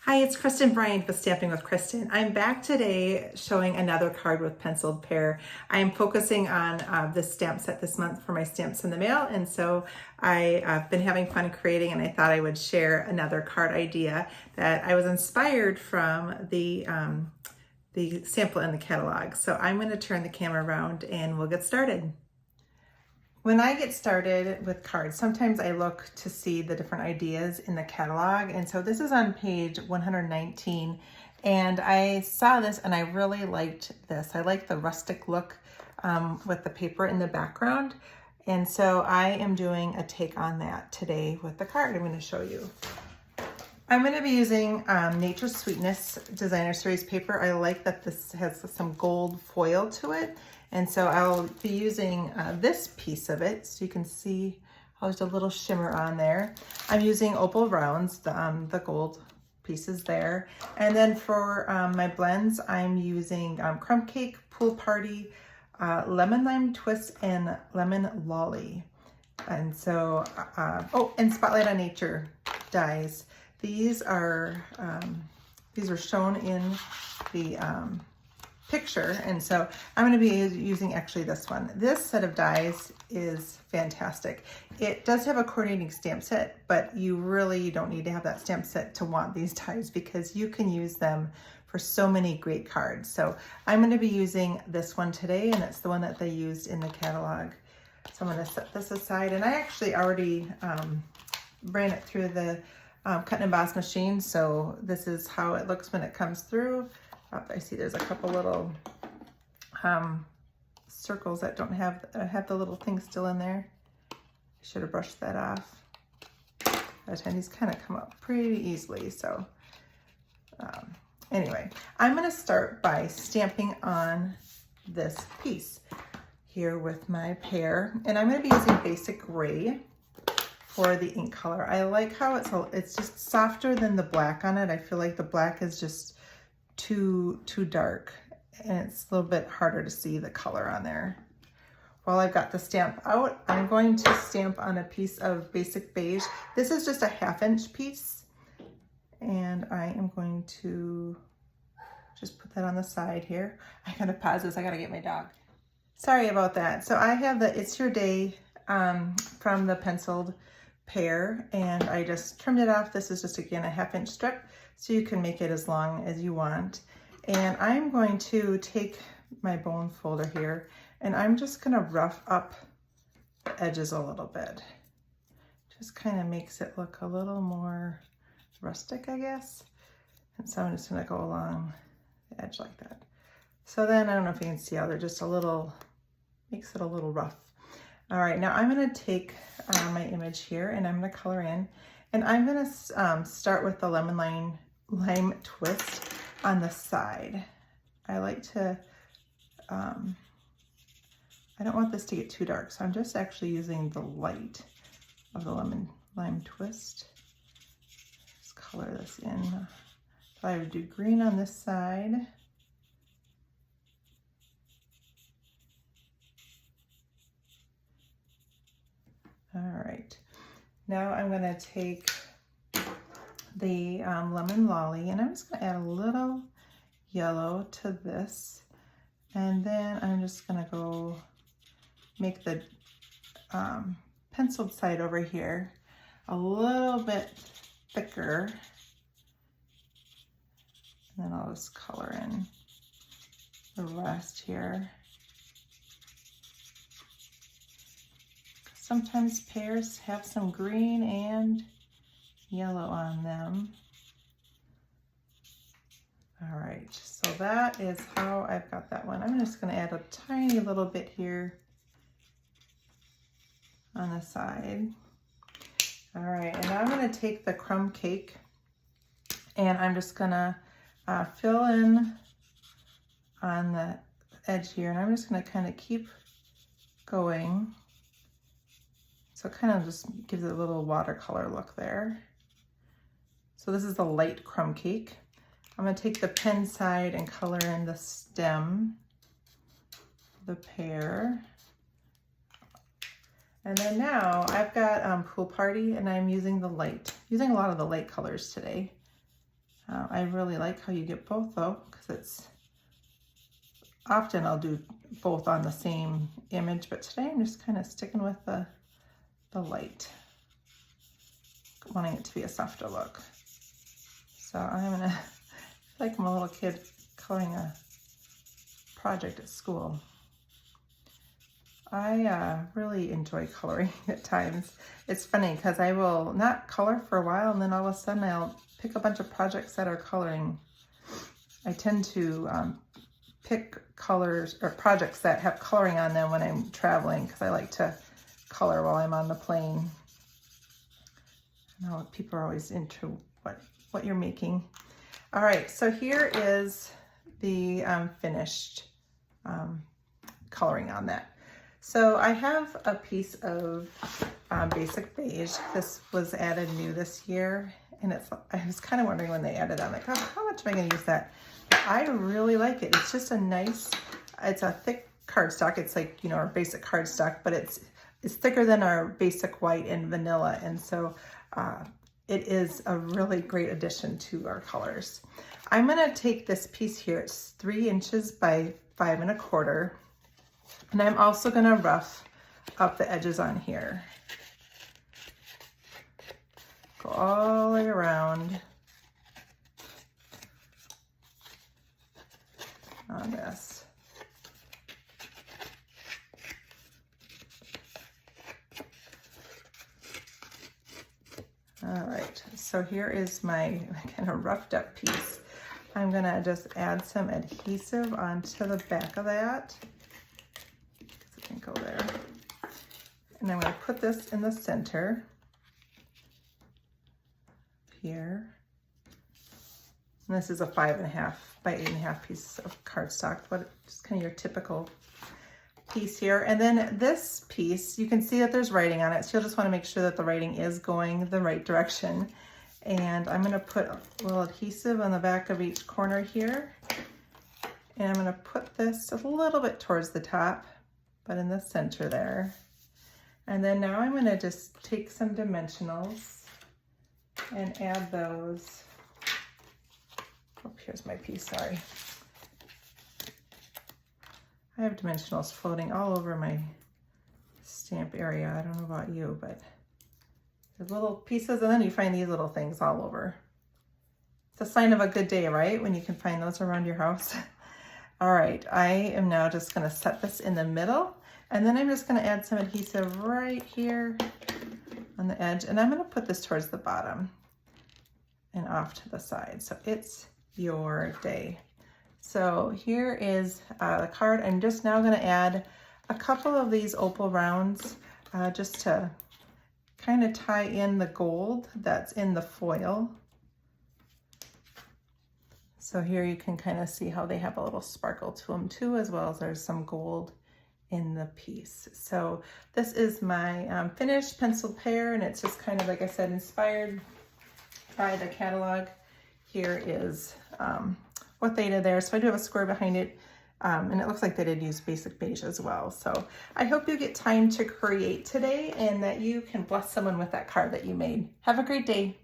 Hi, it's Kristen Bryant with Stamping with Kristen. I'm back today showing another card with penciled pear. I'm focusing on this stamp set this month for my stamps in the mail, and so I've been having fun creating, and I thought I would share another card idea that I was inspired from the sample in the catalog. So I'm going to turn the camera around and we'll get started. When I get started with cards, sometimes I look to see the different ideas in the catalog. And so this is on page 119. And I saw this and I really liked this. I like the rustic look with the paper in the background. And so I am doing a take on that today with the card I'm going to show you. I'm going to be using Nature's Sweetness Designer Series paper. I like that this has some gold foil to it. And so I'll be using this piece of it, so you can see how there's a little shimmer on there. I'm using opal rounds, the gold pieces there. And then for my blends, I'm using Crumb Cake, Pool Party, Lemon Lime Twist, and Lemon Lolly. And so, oh, and Spotlight on Nature dies. These are shown in the picture, and so I'm going to be using actually this one. This set of dies is fantastic. It does have a coordinating stamp set, but you really don't need to have that stamp set to want these dies because you can use them for so many great cards. So I'm going to be using this one today, and it's the one that they used in the catalog. So I'm going to set this aside, and I actually already ran it through the cut and emboss machine, so this is how it looks when it comes through. I see there's a couple little circles that don't have the little thing still in there. I should have brushed that off. By the time these kind of come up pretty easily. So anyway, I'm going to start by stamping on this piece here with my pear, and I'm going to be using basic gray for the ink color. I like how it's just softer than the black on it. I feel like the black is just too dark, and it's a little bit harder to see the color on there. While I've got the stamp out, I'm going to stamp on a piece of basic beige. This is just a 1/2" piece, and I am going to just put that on the side here. I gotta pause this, I gotta get my dog. Sorry about that. So I have the It's Your Day from the penciled pear, and I just trimmed it off. This is just, again, a 1/2" strip, so you can make it as long as you want. And I'm going to take my bone folder here, and I'm just going to rough up the edges a little bit. Just kind of makes it look a little more rustic, I guess. And so I'm just going to go along the edge like that. So then, I don't know if you can see how they're just a little, makes it a little rough. All right, now I'm going to take my image here, and I'm going to color in, and I'm going to start with the Lemon Lime Twist on the side. I like to, I don't want this to get too dark, so I'm just actually using the light of the Lemon Lime Twist. Just color this in. So I would do green on this side. All right, now I'm going to take the Lemon Lolly, and I'm just going to add a little yellow to this, and then I'm just going to go make the penciled side over here a little bit thicker, and then I'll just color in the rest here. Sometimes pears have some green and yellow on them. All right, so that is how I've got that one. I'm just going to add a tiny little bit here on the side. All right, and now I'm going to take the Crumb Cake, and I'm just going to fill in on the edge here, and I'm just going to kind of keep going. So it kind of just gives it a little watercolor look there. So this is the light Crumb Cake. I'm going to take the pen side and color in the stem, the pear. And then now I've got Pool Party, and I'm using a lot of the light colors today. I really like how you get both though, because it's often I'll do both on the same image, but today I'm just kind of sticking with the light, wanting it to be a softer look. So I'm gonna, like I'm a little kid coloring a project at school. I really enjoy coloring at times. It's funny because I will not color for a while and then all of a sudden I'll pick a bunch of projects that are coloring. I tend to pick colors or projects that have coloring on them when I'm traveling because I like to color while I'm on the plane. I know people are always into what you're making. All right, so here is the finished coloring on that. So I have a piece of basic beige. This was added new this year, and I was kind of wondering when they added it. I'm like, oh, how much am I going to use that? But I really like it. It's just a nice, it's a thick cardstock. It's like, you know, our basic cardstock, but it's thicker than our basic white and vanilla, and so it is a really great addition to our colors. I'm going to take this piece here. It's 3 inches by 5 1/4. And I'm also going to rough up the edges on here. Go all the way around on this. All right, so here is my kind of roughed up piece. I'm going to just add some adhesive onto the back of that. Go there. And I'm going to put this in the center here. And this is a 5.5 by 8.5 piece of cardstock, but just kind of your typical piece here. And then this piece, you can see that there's writing on it, so you'll just want to make sure that the writing is going the right direction. And I'm going to put a little adhesive on the back of each corner here. And I'm going to put this a little bit towards the top, but in the center there. And then now I'm going to just take some dimensionals and add those. Oh, here's my piece, sorry. I have dimensionals floating all over my stamp area. I don't know about you, but there's little pieces, and then you find these little things all over. It's a sign of a good day, right? When you can find those around your house. All right, I am now just going to set this in the middle, and then I'm just going to add some adhesive right here on the edge, and I'm going to put this towards the bottom and off to the side. So it's your day. So here is the card. I'm just now going to add a couple of these opal rounds just to kind of tie in the gold that's in the foil. So here you can kind of see how they have a little sparkle to them too, as well as there's some gold in the piece. So this is my finished penciled pear, and it's just kind of, like I said, inspired by the catalog. Here is what they did there. So I do have a square behind it, and it looks like they did use basic beige as well. So I hope you get time to create today and that you can bless someone with that card that you made. Have a great day.